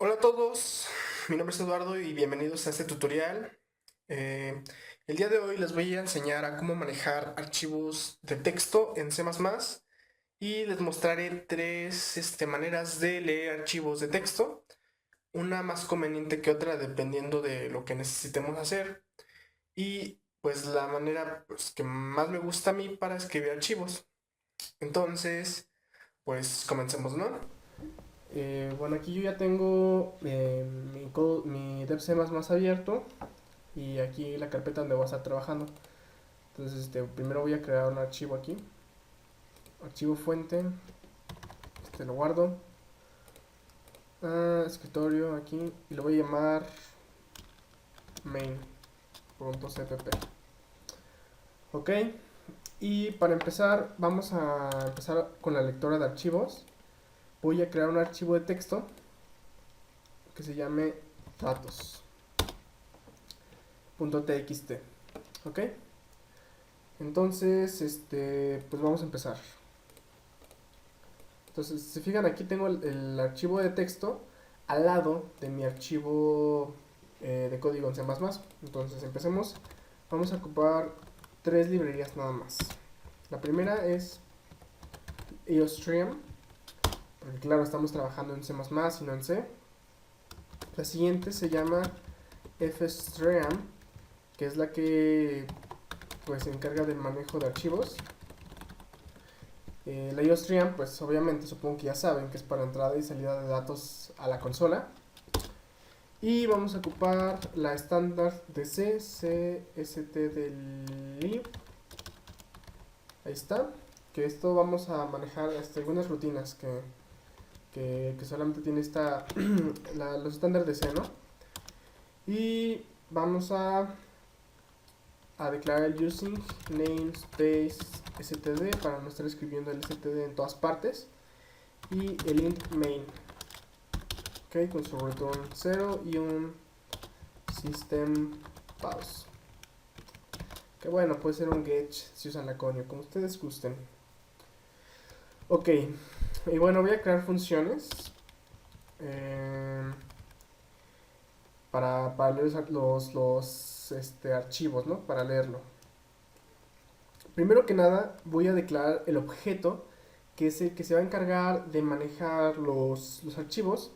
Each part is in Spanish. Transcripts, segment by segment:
Hola a todos, mi nombre es Eduardo y bienvenidos a este tutorial. Eh, el día de hoy les voy a enseñar a cómo manejar archivos de texto en C++ y les mostraré tres maneras de leer archivos de texto, una más conveniente que otra dependiendo de lo que necesitemos hacer y pues la manera que más me gusta a mí para escribir archivos. Entonces, pues comencemos, ¿no? Bueno, aquí yo ya tengo mi dev C++ abierto y aquí la carpeta donde voy a estar trabajando. Entonces, primero voy a crear un archivo aquí, archivo fuente, lo guardo, escritorio aquí y lo voy a llamar main.cpp. Ok, y para empezar, vamos a empezar con la lectora de archivos. Voy a crear un archivo de texto que se llame datos.txt. Ok. Entonces, pues vamos a empezar. Entonces, si se fijan, aquí tengo el archivo de texto al lado de mi archivo de código en C++. Entonces, empecemos. Vamos a ocupar tres librerías nada más. La primera es EOStream, porque claro, estamos trabajando en C++ y no en C. La siguiente se llama FStream, que es la que pues se encarga del manejo de archivos. La IOStream, pues obviamente supongo que ya saben que es para entrada y salida de datos a la consola. Y vamos a ocupar la estándar de C, CSTDlib. Ahí está. Que esto vamos a manejar algunas rutinas que solamente tiene los estándares de C, ¿no? Y vamos a declarar el using namespace std para no estar escribiendo el std en todas partes. Y el int main, ok, con su return 0 y un system pause. Que bueno, puede ser un get si usan la conio, como ustedes gusten. Ok, y bueno, voy a crear funciones eh, para leer los archivos, ¿no? Para leerlo. Primero que nada, voy a declarar el objeto que es el que se va a encargar de manejar los archivos.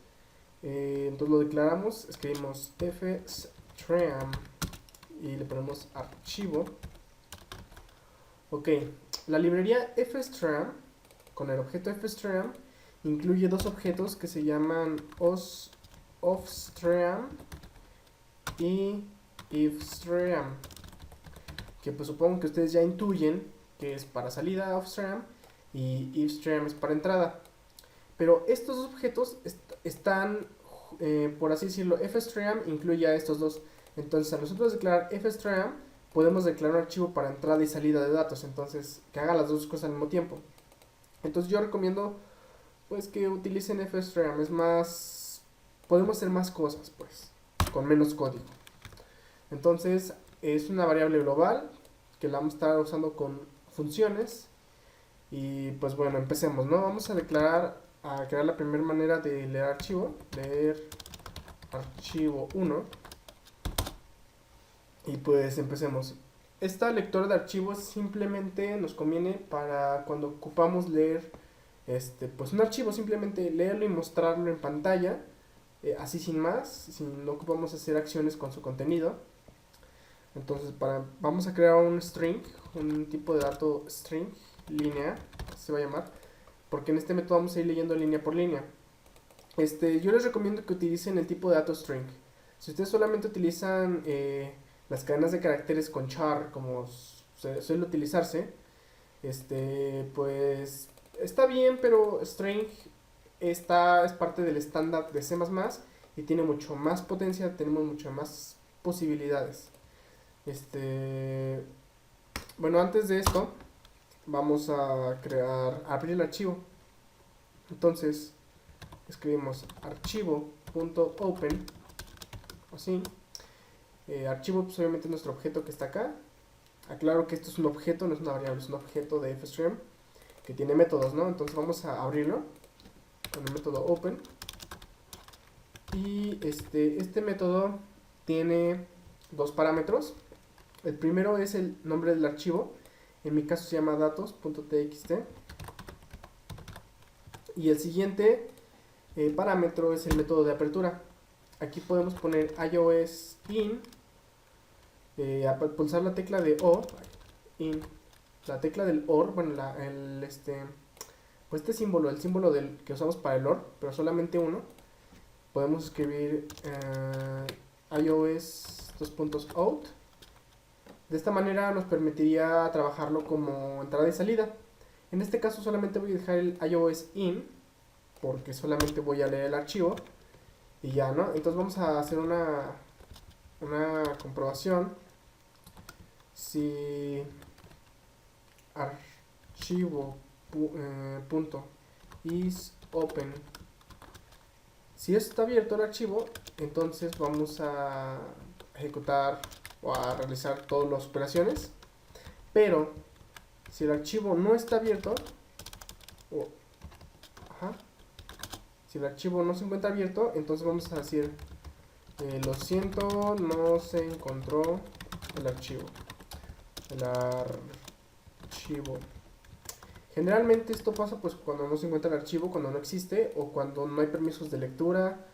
Entonces lo declaramos, escribimos fstream y le ponemos archivo. Ok, la librería fstream con el objeto fstream incluye dos objetos que se llaman offstream y ifstream, que pues supongo que ustedes ya intuyen que es para salida offstream y ifstream es para entrada. Pero estos dos objetos están, por así decirlo, fstream incluye a estos dos. Entonces, a nosotros declarar fstream, podemos declarar un archivo para entrada y salida de datos. Entonces, que haga las dos cosas al mismo tiempo. Entonces, yo recomiendo, pues, que utilicen fstream. Es más, podemos hacer más cosas, pues, con menos código. Entonces, es una variable global que la vamos a estar usando con funciones. Y pues bueno, empecemos, ¿no? Vamos a crear la primera manera de leer archivo, leer archivo 1. Y pues empecemos. Esta lectora de archivos simplemente nos conviene para cuando ocupamos leer pues un archivo, simplemente leerlo y mostrarlo en pantalla, así sin más, no ocupamos hacer acciones con su contenido. Entonces vamos a crear un string, un tipo de dato string, línea, se va a llamar, porque en este método vamos a ir leyendo línea por línea. Yo les recomiendo que utilicen el tipo de dato string. Si ustedes solamente utilizan las cadenas de caracteres con char, como suele utilizarse, pues está bien, pero string es parte del estándar de C++ y tiene mucho más potencia, tenemos mucho más posibilidades. Bueno, antes de esto, vamos a abrir el archivo. Entonces, escribimos archivo.open, así. Archivo, pues obviamente nuestro objeto que está acá. Aclaro que esto es un objeto, no es una variable, es un objeto de FStream que tiene métodos, ¿no? Entonces vamos a abrirlo con el método open. Y este método tiene dos parámetros. El primero es el nombre del archivo. En mi caso se llama datos.txt. Y el siguiente parámetro es el método de apertura. Aquí podemos poner iOS in, al pulsar la tecla de O, in, la tecla del OR, bueno, pues este símbolo, el símbolo que usamos para el OR, pero solamente uno. Podemos escribir iOS out. De esta manera nos permitiría trabajarlo como entrada y salida. En este caso solamente voy a dejar el iOS in, porque solamente voy a leer el archivo y ya, ¿no? Entonces vamos a hacer una comprobación. Si archivo punto is open, si está abierto el archivo, entonces vamos a ejecutar o a realizar todas las operaciones. Pero si el archivo no está abierto, si el archivo no se encuentra abierto, entonces vamos a decir lo siento, no se encontró el archivo. Generalmente esto pasa pues cuando no se encuentra el archivo, cuando no existe o cuando no hay permisos de lectura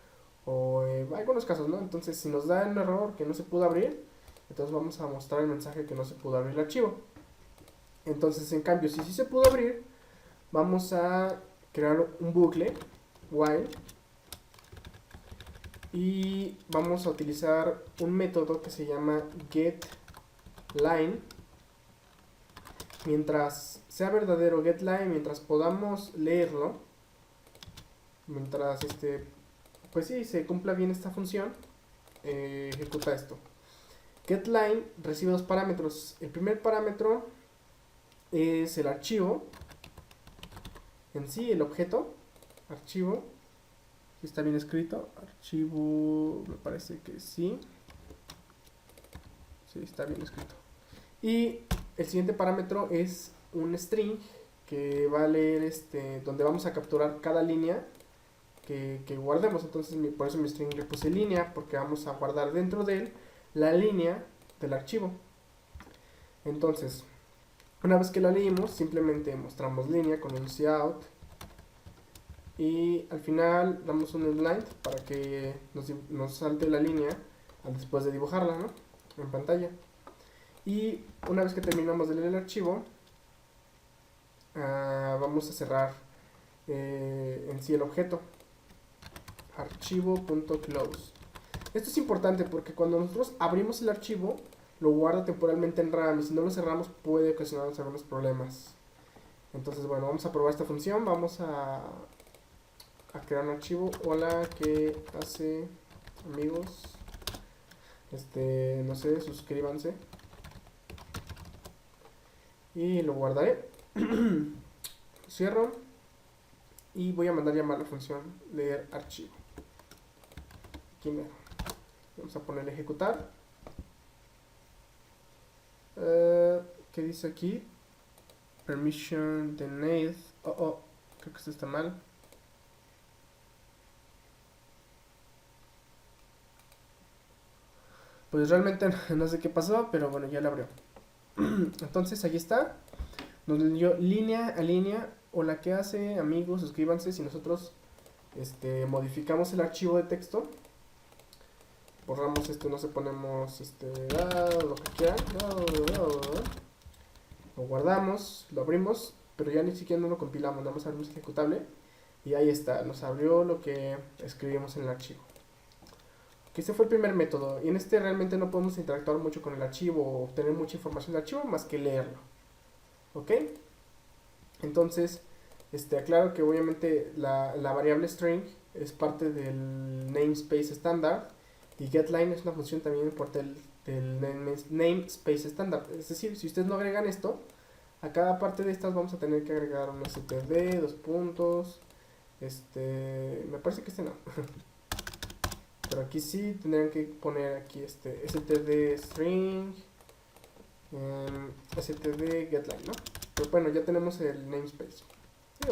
o algunos casos, ¿no? Entonces si nos da un error que no se pudo abrir, entonces vamos a mostrar el mensaje que no se pudo abrir el archivo. Entonces en cambio si sí se pudo abrir, vamos a crear un bucle while y vamos a utilizar un método que se llama getLine. Mientras sea verdadero getLine, mientras podamos leerlo, mientras pues sí, se cumpla bien esta función, ejecuta esto. GetLine recibe dos parámetros. El primer parámetro es el archivo en sí, el objeto, archivo, si está bien escrito, archivo, me parece que sí, está bien escrito. Y el siguiente parámetro es un string que va a leer donde vamos a capturar cada línea que guardemos. Entonces por eso mi string le puse línea, porque vamos a guardar dentro de él la línea del archivo. Entonces una vez que la leímos, simplemente mostramos línea con un cout y al final damos un inline para que nos salte la línea después de dibujarla, ¿no?, en pantalla. Y una vez que terminamos de leer el archivo, vamos a cerrar en sí el objeto, archivo.close. Esto es importante porque cuando nosotros abrimos el archivo, lo guarda temporalmente en RAM y si no lo cerramos puede ocasionarnos algunos problemas. Entonces, bueno, vamos a probar esta función. Vamos a crear un archivo. Hola, ¿qué hace, amigos? No sé, suscríbanse. Y lo guardaré. Cierro. Y voy a mandar llamar la función leer archivo. Aquí mero. Vamos a poner ejecutar. ¿Qué dice aquí? Permission denied. Creo que esto está mal. Pues realmente no sé qué pasó, pero bueno, ya lo abrió. Entonces ahí está. Nos dio línea a línea. Hola, ¿qué hace, amigos? Suscríbanse. Si nosotros modificamos el archivo de texto, borramos no sé, ponemos lo que quieran, lo guardamos, lo abrimos, pero ya ni siquiera no lo compilamos, nada más abrimos ejecutable y ahí está, nos abrió lo que escribimos en el archivo. Que este fue el primer método, y en realmente no podemos interactuar mucho con el archivo o obtener mucha información del archivo más que leerlo. ¿Ok? Entonces, aclaro que obviamente la variable string es parte del namespace estándar y getLine es una función también importante del namespace estándar. Es decir, si ustedes no agregan esto, a cada parte de estas vamos a tener que agregar un std, dos puntos, me parece que no. Pero aquí sí tendrían que poner aquí std string, std getLine, ¿no? Pero bueno, ya tenemos el namespace.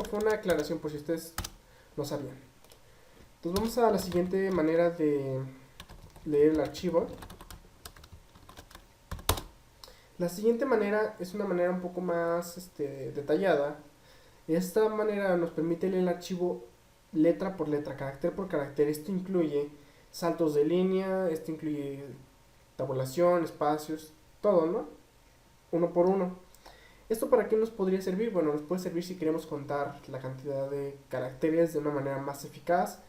Fue una aclaración por si ustedes no sabían. Entonces vamos a la siguiente manera de leer el archivo. La siguiente manera es una manera un poco más detallada. Esta manera nos permite leer el archivo letra por letra, carácter por carácter. Esto incluye saltos de línea, esto incluye tabulación, espacios, todo, ¿no? Uno por uno. ¿Esto para qué nos podría servir? Bueno, nos puede servir si queremos contar la cantidad de caracteres de una manera más eficaz.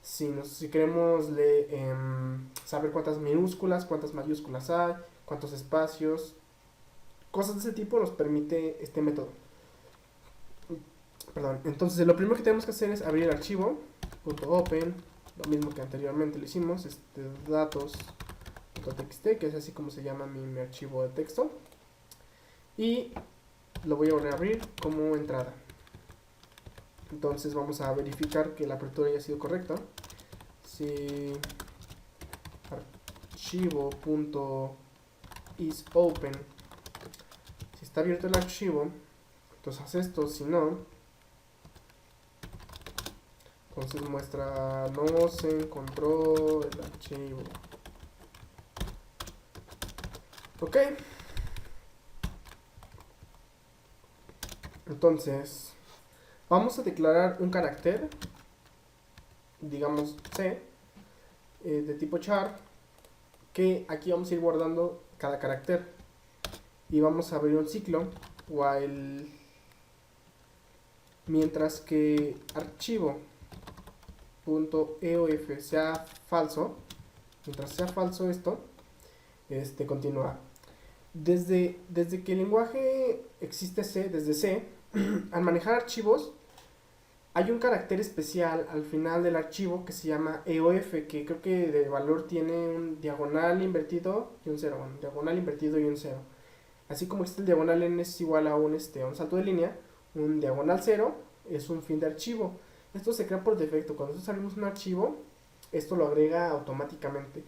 Si queremos saber cuántas minúsculas, cuántas mayúsculas hay, cuántos espacios, cosas de ese tipo nos permite este método. Perdón. Entonces lo primero que tenemos que hacer es abrir el archivo .open, lo mismo que anteriormente lo hicimos, datos.txt, que es así como se llama mi archivo de texto, y lo voy a volver a abrir como entrada. Entonces vamos a verificar que la apertura haya sido correcta. Si archivo.isOpen, si está abierto el archivo, entonces haz esto. Si no, entonces muestra no se encontró el archivo. Ok. Entonces vamos a declarar un carácter, digamos C, de tipo char, que aquí vamos a ir guardando cada carácter. Y vamos a abrir un ciclo while, mientras que archivo.eof sea falso. Mientras sea falso esto, continúa. Desde que el lenguaje existe C, desde C, al manejar archivos, hay un carácter especial al final del archivo que se llama EOF, que creo que de valor tiene un diagonal invertido y un cero. Bueno, diagonal invertido y un cero. Así como existe el diagonal n es igual a un salto de línea, un diagonal 0 es un fin de archivo. Esto se crea por defecto. Cuando nosotros abrimos un archivo, esto lo agrega automáticamente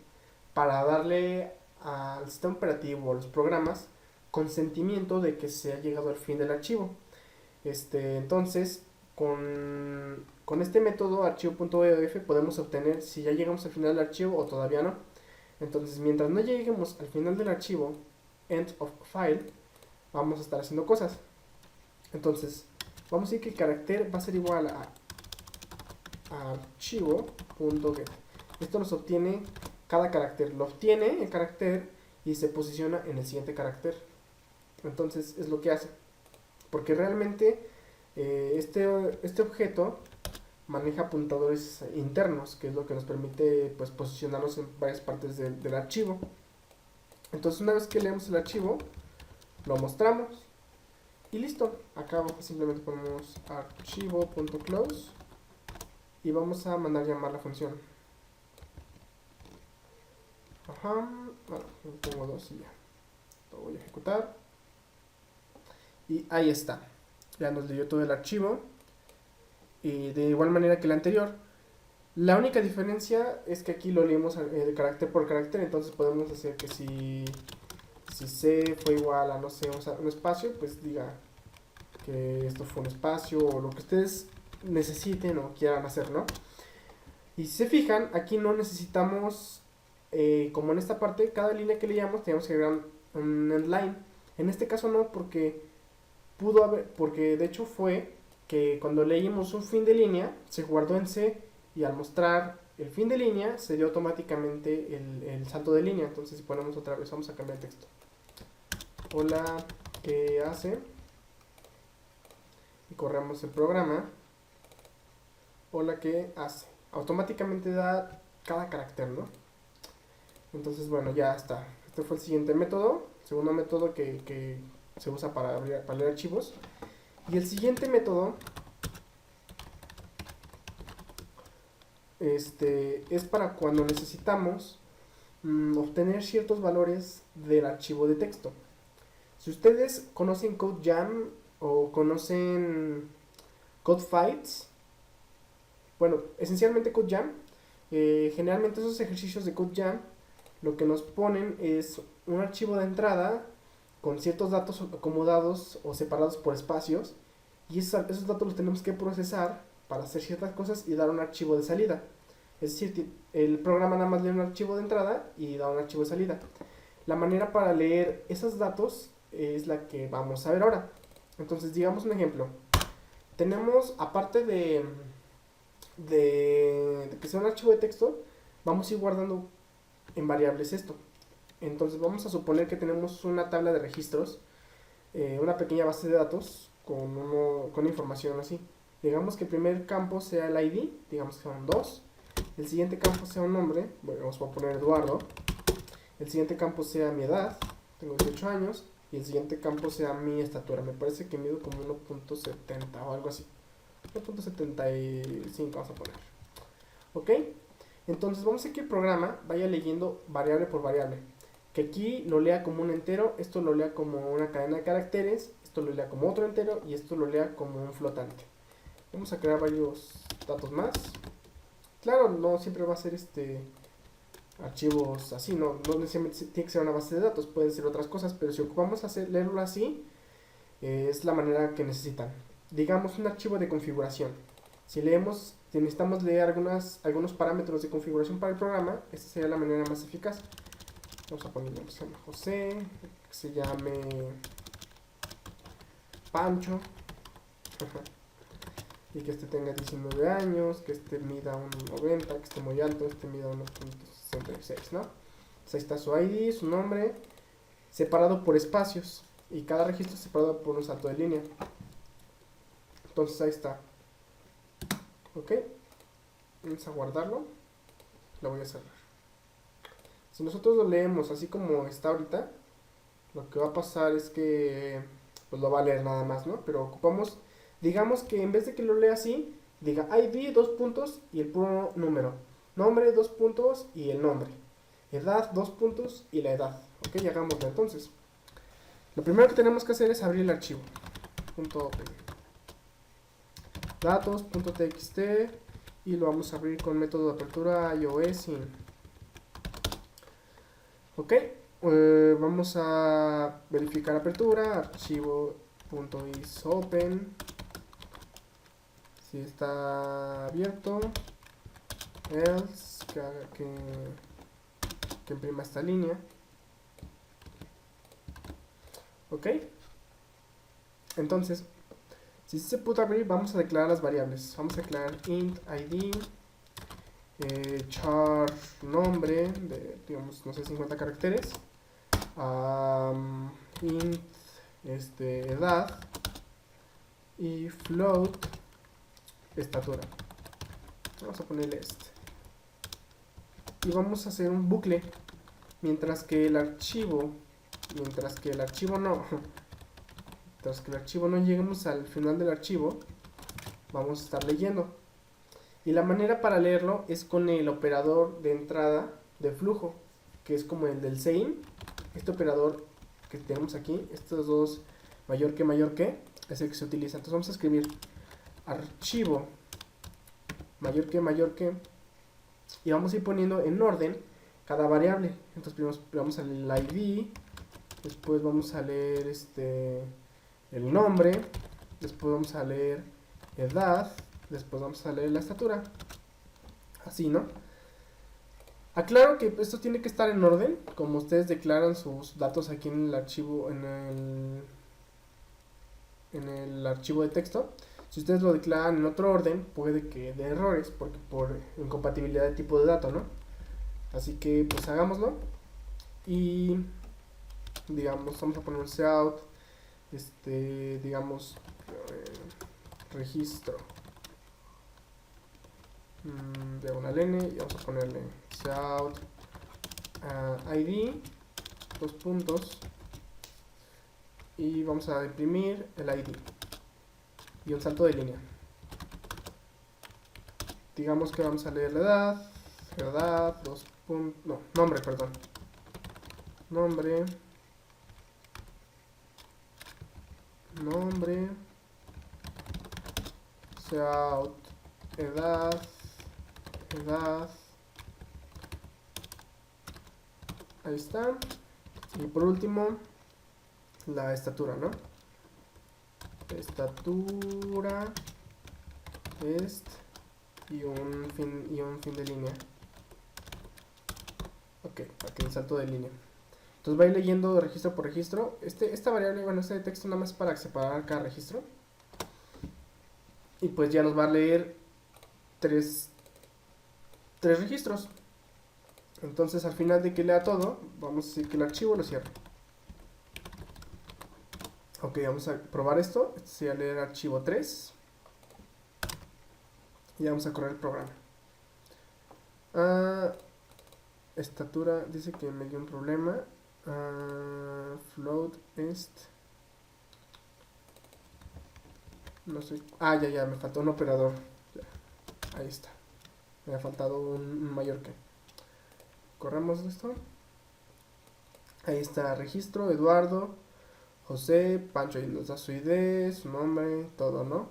para darle al sistema operativo o a los programas consentimiento de que se ha llegado al fin del archivo. Entonces, con este método archivo.eof podemos obtener si ya llegamos al final del archivo o todavía no. Entonces, mientras no lleguemos al final del archivo, end of file, vamos a estar haciendo cosas. Entonces, vamos a decir que el carácter va a ser igual a archivo.get. Esto nos obtiene cada carácter, lo obtiene el carácter y se posiciona en el siguiente carácter. Entonces es lo que hace, porque realmente este objeto maneja apuntadores internos, que es lo que nos permite pues posicionarnos en varias partes del archivo. Entonces una vez que leemos el archivo, lo mostramos y listo. Acá abajo simplemente ponemos archivo.close y vamos a mandar llamar la función. Ajá, bueno, pongo 2 y ya. Lo voy a ejecutar. Y ahí está. Ya nos leyó todo el archivo. Y de igual manera que el anterior. La única diferencia es que aquí lo leemos de carácter por carácter. Entonces podemos hacer que si C fue igual a, no sé, un espacio, pues diga que esto fue un espacio o lo que ustedes necesiten o quieran hacer, ¿no? Y si se fijan, aquí no necesitamos, como en esta parte, cada línea que leíamos teníamos que agregar un endline. En este caso no, porque porque de hecho fue que cuando leímos un fin de línea se guardó en C y al mostrar el fin de línea se dio automáticamente el salto de línea. Entonces si ponemos otra vez, vamos a cambiar el texto. Hola, ¿qué hace? Y corremos el programa. Hola, ¿qué hace? Automáticamente da cada carácter, ¿no? Entonces, bueno, ya está. Este fue el siguiente método. Segundo método que se usa para leer archivos. Y el siguiente método es para cuando necesitamos obtener ciertos valores del archivo de texto. Si ustedes conocen CodeJam o conocen CodeFights, bueno, esencialmente CodeJam, generalmente esos ejercicios de CodeJam lo que nos ponen es un archivo de entrada con ciertos datos acomodados o separados por espacios y esos datos los tenemos que procesar para hacer ciertas cosas y dar un archivo de salida. Es decir, el programa nada más lee un archivo de entrada y da un archivo de salida. La manera para leer esos datos es la que vamos a ver ahora. Entonces, digamos un ejemplo. Tenemos, aparte de que sea un archivo de texto, vamos a ir guardando en variables esto. Entonces, vamos a suponer que tenemos una tabla de registros, una pequeña base de datos con información así. Digamos que el primer campo sea el ID, digamos que son 2. El siguiente campo sea un nombre, bueno, vamos a poner Eduardo. El siguiente campo sea mi edad, tengo 18 años. Y el siguiente campo sea mi estatura. Me parece que mido como 1.70 o algo así. 1.75 vamos a poner. ¿Ok? Entonces vamos a hacer que el programa vaya leyendo variable por variable. Que aquí lo lea como un entero, esto lo lea como una cadena de caracteres, esto lo lea como otro entero y esto lo lea como un flotante. Vamos a crear varios datos más. Claro, no siempre va a ser archivos así, no necesariamente tiene que ser una base de datos, pueden ser otras cosas, pero si ocupamos leerlo así, es la manera que necesitan. Digamos un archivo de configuración. Si necesitamos leer algunos parámetros de configuración para el programa, esta sería la manera más eficaz. Vamos a ponerle que se llame José, que se llame Pancho, y que tenga 19 años, que mida 1.90, que esté muy alto, mida 1.66, ¿no? Entonces ahí está su ID, su nombre, separado por espacios, y cada registro separado por un salto de línea. Entonces ahí está. Ok, vamos a guardarlo, lo voy a cerrar. Si nosotros lo leemos así como está ahorita, lo que va a pasar es que pues lo va a leer nada más, ¿no? Pero ocupamos, digamos que en vez de que lo lea así, diga ID, 2 puntos y el puro número. Nombre, 2 puntos y el nombre. Edad, 2 puntos y la edad. Ok, y hagámoslo entonces. Lo primero que tenemos que hacer es abrir el archivo. .open. Datos.txt y lo vamos a abrir con método de apertura iOS in. Ok, vamos a verificar apertura, archivo.isopen, si está abierto, else, que imprima esta línea. Ok, entonces, si se puede abrir, vamos a declarar las variables. Vamos a declarar int id, char nombre, de, digamos, no sé, 50 caracteres, int edad y float estatura. Vamos a ponerle y vamos a hacer un bucle mientras que el archivo no lleguemos al final del archivo, vamos a estar leyendo. Y la manera para leerlo es con el operador de entrada de flujo, que es como el del sein. Este operador que tenemos aquí, estos dos mayor que, es el que se utiliza. Entonces vamos a escribir archivo mayor que, y vamos a ir poniendo en orden cada variable. Entonces primero vamos a leer el ID, después vamos a leer el nombre, después vamos a leer edad, después vamos a leer la estatura. Así, ¿no? Aclaro que esto tiene que estar en orden, como ustedes declaran sus datos aquí en el archivo, en el archivo de texto. Si ustedes lo declaran en otro orden, puede que dé errores, porque por incompatibilidad de tipo de dato, ¿no? Así que, pues hagámoslo. Y, digamos, vamos a poner un cout, digamos, registro, diagonal n, y vamos a ponerle cout id, 2 puntos, y vamos a imprimir el id y un salto de línea. Digamos que vamos a leer la edad, 2 puntos, no, nombre, perdón, nombre, cout, edad, ahí está. Y por último, la estatura, ¿no? Estatura y un fin de línea. Ok, aquí el salto de línea. Entonces va a ir leyendo registro por registro. Esta variable, bueno, este texto nada más para separar cada registro. Y pues ya nos va a leer tres registros. Entonces al final de que lea todo, vamos a decir que el archivo lo cierre. Ok, vamos a probar esto. Este sería leer archivo 3. Y vamos a correr el programa. Estatura, dice que me dio un problema. Float est. No sé. Ya, me faltó un operador. Ya, ahí está. Me ha faltado un mayor que. Corremos esto. Ahí está, registro, Eduardo, José, Pancho, y nos da su ID, su nombre, todo, ¿no?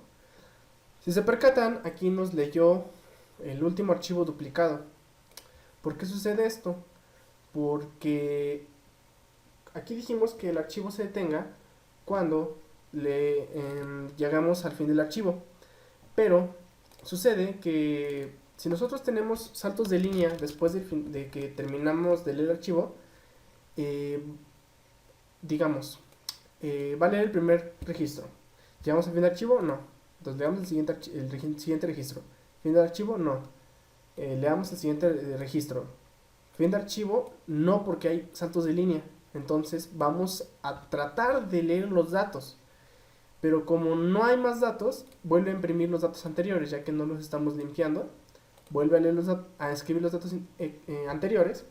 Si se percatan, aquí nos leyó el último archivo duplicado. ¿Por qué sucede esto? Porque aquí dijimos que el archivo se detenga cuando llegamos al fin del archivo. Pero sucede que si nosotros tenemos saltos de línea después de que terminamos de leer el archivo, digamos, va a leer el primer registro. ¿Llegamos al fin del archivo? No. Entonces leamos el siguiente registro. ¿Fin del archivo? No. Leamos el siguiente registro. Fin de archivo, no, porque hay saltos de línea. Entonces vamos a tratar de leer los datos. Pero como no hay más datos, vuelve a imprimir los datos anteriores, ya que no los estamos limpiando. Vuelve a leer a escribir los datos anteriores.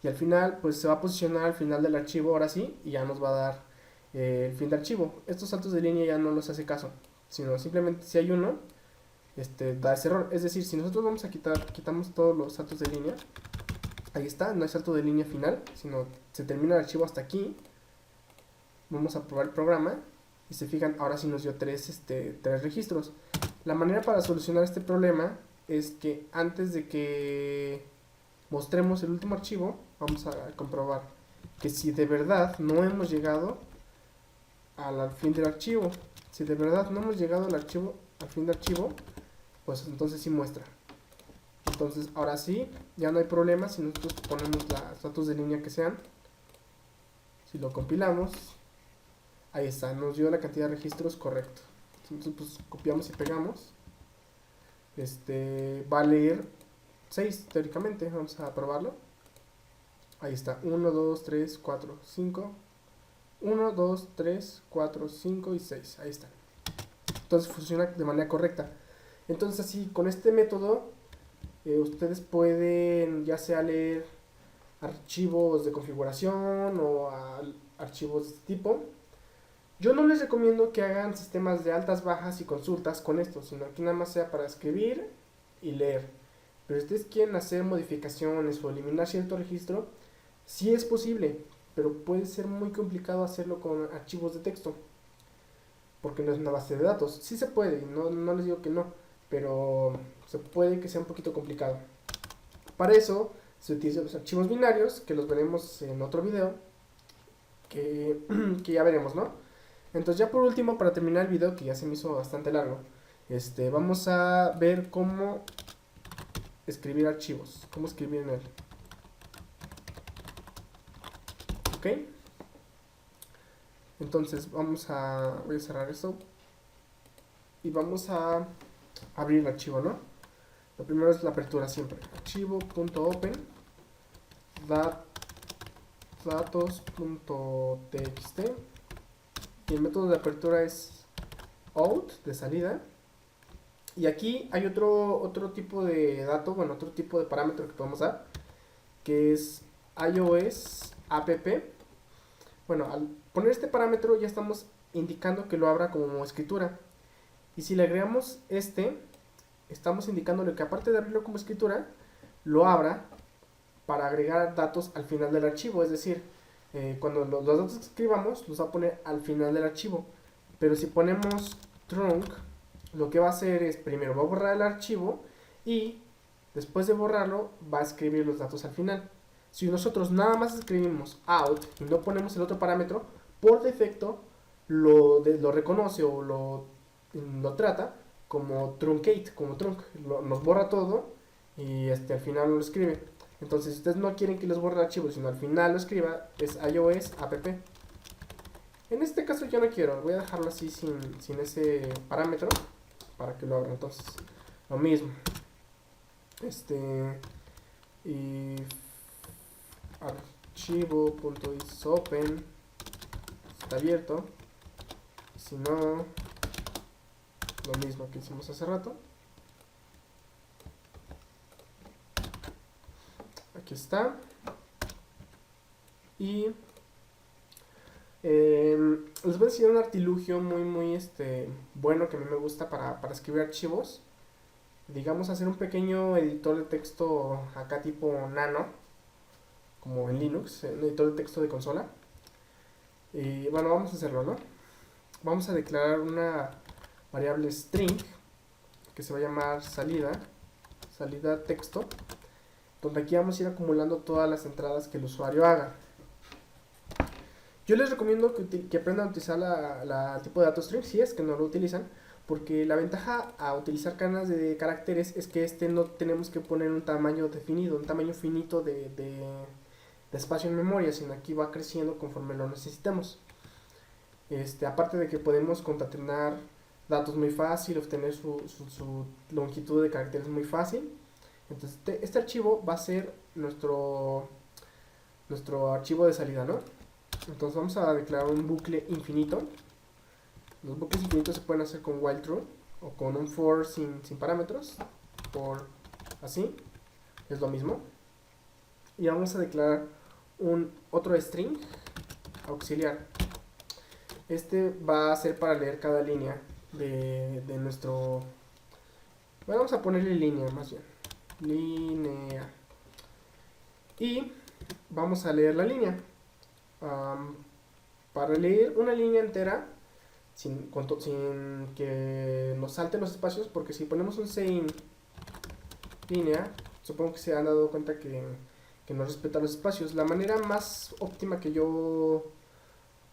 Y al final, pues se va a posicionar al final del archivo, ahora sí, y ya nos va a dar el fin de archivo. Estos saltos de línea ya no los hace caso, sino simplemente si hay uno, da ese error. Es decir, si nosotros vamos a quitamos todos los saltos de línea, ahí está, no hay salto de línea final, sino se termina el archivo hasta aquí. Vamos a probar el programa y se fijan, ahora sí nos dio tres registros. La manera para solucionar este problema es que antes de que mostremos el último archivo, vamos a comprobar que si de verdad no hemos llegado al fin del archivo, si de verdad no hemos llegado al fin del archivo, pues entonces sí muestra. Entonces ahora sí, ya no hay problema si nosotros ponemos los datos de línea que sean. Si lo compilamos, ahí está, nos dio la cantidad de registros correcto. Entonces pues copiamos y pegamos. Va a leer 6 teóricamente, vamos a probarlo. Ahí está, 1, 2, 3, 4, 5. 1, 2, 3, 4, 5 y 6. Ahí está. Entonces funciona de manera correcta. Entonces así, con este método, ustedes pueden ya sea leer archivos de configuración o archivos de este tipo. Yo no les recomiendo que hagan sistemas de altas, bajas y consultas con esto, sino que nada más sea para escribir y leer. Pero si ustedes quieren hacer modificaciones o eliminar cierto registro, sí es posible, pero puede ser muy complicado hacerlo con archivos de texto, porque no es una base de datos. Sí se puede, no les digo que no, pero se puede que sea un poquito complicado. Para eso se utilizan los archivos binarios, que los veremos en otro video, que ya veremos, ¿no? Entonces ya por último, para terminar el video, que ya se me hizo bastante largo, vamos a ver cómo escribir archivos, cómo escribir en él. Ok, entonces voy a cerrar esto y vamos a abrir el archivo, ¿no? Lo primero es la apertura siempre, archivo.open datos.txt y el método de apertura es out, de salida. Y aquí hay otro tipo de dato, bueno, otro tipo de parámetro que podemos dar, que es iOS app. Bueno, al poner este parámetro ya estamos indicando que lo abra como escritura. Y si le agregamos estamos indicándole que aparte de abrirlo como escritura, lo abra para agregar datos al final del archivo. Es decir, cuando los datos que escribamos los va a poner al final del archivo. Pero si ponemos trunc, lo que va a hacer es primero va a borrar el archivo y después de borrarlo va a escribir los datos al final. Si nosotros nada más escribimos out y no ponemos el otro parámetro, por defecto lo reconoce o lo trata como truncate, como trunc, nos borra todo y al final no lo escribe. Entonces, si ustedes no quieren que les borre el archivo, sino al final lo escriba, es iOS app. En este caso yo no quiero, voy a dejarlo así sin ese parámetro para que lo abra. Entonces, lo mismo. Y archivo.isOpen está abierto. Si no, lo mismo que hicimos hace rato. Aquí está. Y les voy a enseñar un artilugio muy bueno que a mí me gusta para escribir archivos. Digamos, hacer un pequeño editor de texto acá tipo nano, como en Linux, un editor de texto de consola. Y bueno, vamos a hacerlo, ¿no? Vamos a declarar una variable string que se va a llamar salida texto, donde aquí vamos a ir acumulando todas las entradas que el usuario haga. Yo les recomiendo que aprendan a utilizar la tipo de dato string, si es que no lo utilizan, porque la ventaja a utilizar cadenas de caracteres es que no tenemos que poner un tamaño definido, un tamaño finito de espacio en memoria, sino aquí va creciendo conforme lo necesitemos. Aparte de que podemos concatenar datos muy fácil, obtener su longitud de caracteres muy fácil. Entonces este archivo va a ser nuestro archivo de salida, ¿no? Entonces vamos a declarar un bucle infinito. Los bucles infinitos se pueden hacer con while true o con un for sin parámetros, por así, es lo mismo. Y vamos a declarar otro string auxiliar. Va a ser para leer cada línea de nuestro... Bueno, vamos a ponerle línea más bien. Línea. Y vamos a leer la línea. Para leer una línea entera, sin que nos salten los espacios, porque si ponemos un sein línea, supongo que se han dado cuenta que no respeta los espacios. La manera más óptima que yo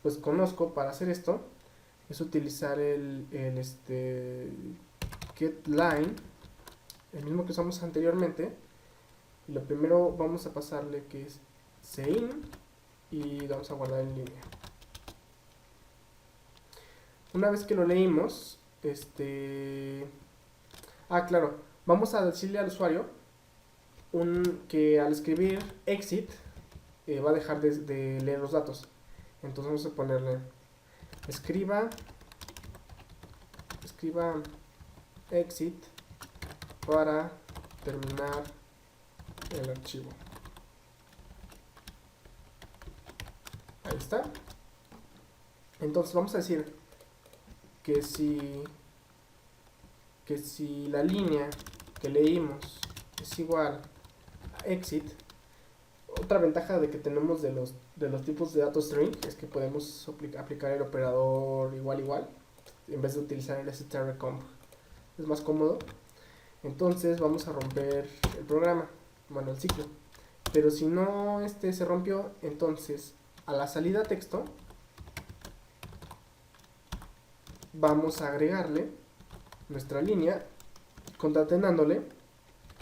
pues conozco para hacer esto es utilizar el getLine, el mismo que usamos anteriormente. Y lo primero vamos a pasarle que es sein y lo vamos a guardar en línea. Una vez que lo leímos, claro, vamos a decirle al usuario que al escribir exit va a dejar de leer los datos. Entonces vamos a ponerle escriba exit para terminar el archivo. Ahí está. Entonces vamos a decir que si la línea que leímos es igual a exit, otra ventaja de que tenemos de los tipos de datos string es que podemos aplicar el operador igual en vez de utilizar el strcomp. Es más cómodo. Entonces vamos a romper el programa, bueno, el ciclo. Pero si no se rompió, entonces a la salida texto vamos a agregarle nuestra línea concatenándole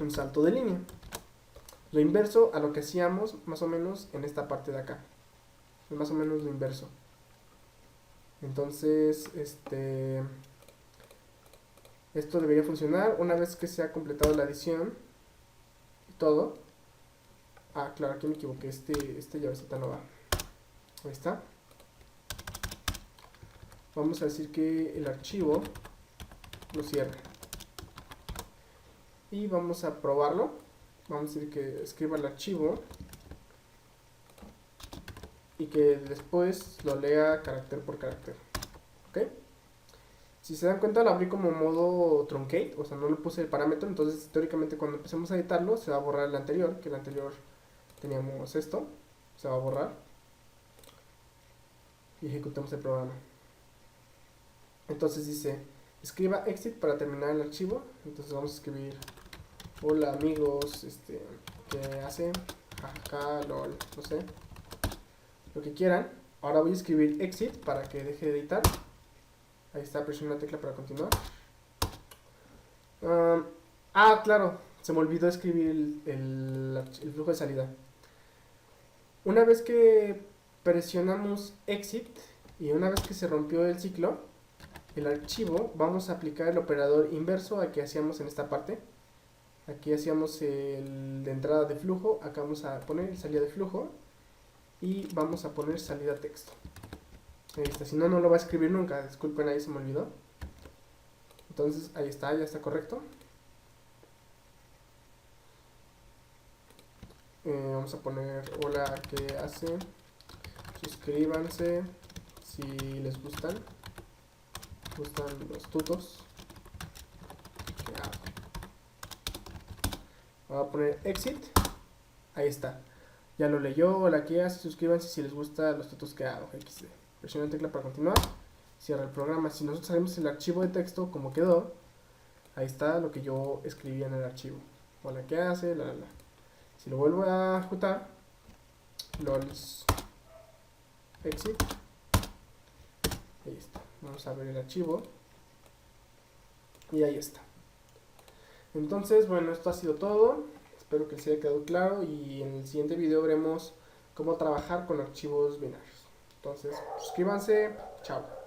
un salto de línea. Lo inverso a lo que hacíamos más o menos en esta parte de acá. Es más o menos lo inverso. Entonces, esto debería funcionar una vez que se ha completado la adición y todo. Claro, aquí me equivoqué. Esta llavecita no va. Ahí está. Vamos a decir que el archivo lo cierre. Y vamos a probarlo. Vamos a decir que escriba el archivo y que después lo lea carácter por carácter. ¿Ok? Si se dan cuenta, lo abrí como modo truncate, o sea, no le puse el parámetro. Entonces, teóricamente, cuando empecemos a editarlo, se va a borrar el anterior, que el anterior teníamos esto, se va a borrar. Y ejecutamos el programa. Entonces dice, escriba exit para terminar el archivo. Entonces vamos a escribir, hola amigos, ¿qué hacen? Jajaja, lol, no sé, lo que quieran. Ahora voy a escribir exit para que deje de editar. Ahí está, presiona la tecla para continuar. Um, claro, se me olvidó escribir el flujo de salida. Una vez que presionamos exit y una vez que se rompió el ciclo, el archivo, vamos a aplicar el operador inverso al que hacíamos en esta parte. Aquí hacíamos el de entrada de flujo, acá vamos a poner salida de flujo y vamos a poner salida texto. Ahí está, si no, no lo va a escribir nunca, disculpen, ahí se me olvidó. Entonces ahí está, ya está correcto. Vamos a poner hola, ¿qué hace? Suscríbanse si les gustan los tutos. Voy a poner exit. Ahí está. Ya lo leyó. Hola, ¿qué hace? Suscríbanse si les gustan los tutos que hago. XD. Presiona tecla para continuar. Cierra el programa. Si nosotros salimos el archivo de texto como quedó, ahí está lo que yo escribí en el archivo. Hola, ¿qué hace? La. Si lo vuelvo a ejecutar, lols exit. Ahí está. Vamos a ver el archivo. Y ahí está. Entonces, bueno, esto ha sido todo. Espero que les haya quedado claro y en el siguiente video veremos cómo trabajar con archivos binarios. Entonces, suscríbanse. Chao.